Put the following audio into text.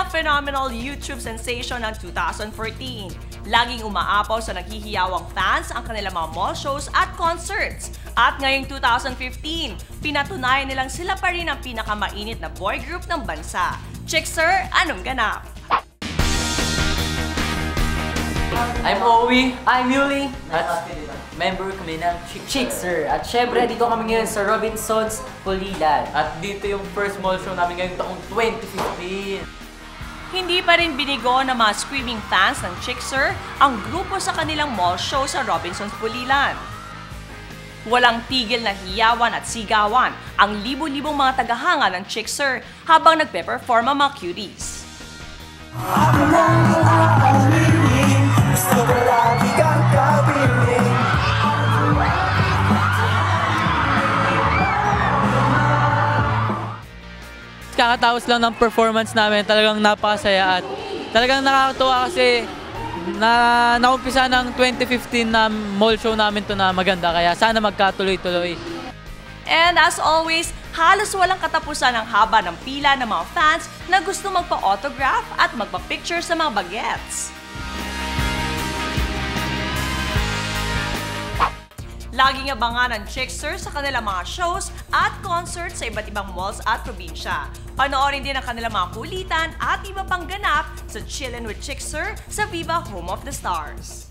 pinaka-phenomenal YouTube sensation ng 2014. Laging umaapaw sa naghihiyawang fans ang kanilang mga mall shows at concerts. At ngayong 2015, pinatunayan nilang sila pa rin ang pinakamainit na boy group ng bansa. Chixer, anong ganap? I'm Owie. I'm Yuli. At member kami ng Chixer. At syempre, dito kami ngayon sa Robinsons, Pulilan. At dito yung first mall show namin ngayong taong 2015. Hindi pa rin binigo ng mga screaming fans ng Chixer ang grupo sa kanilang mall show sa Robinsons, Pulilan. Walang tigil na hiyawan at sigawan ang libo-libong mga tagahanga ng Chixer habang nagpe-perform ang mga cuties. Kakatapos lang ng performance namin, talagang napakasaya at talagang nakakatuwa kasi naumpisa ng 2015 na mall show namin to na maganda, kaya sana magkatuloy-tuloy. And as always, halos walang katapusan ang haba ng pila ng mga fans na gusto magpa-autograph at magpa-picture sa mga bagets. Laging abangan ng Chixer sa kanilang mga shows at concerts sa iba't ibang malls at probinsya. Panoorin din ang kanilang mga kulitan at iba pang ganap sa Chillin' with Chixer sa Viva Home of the Stars.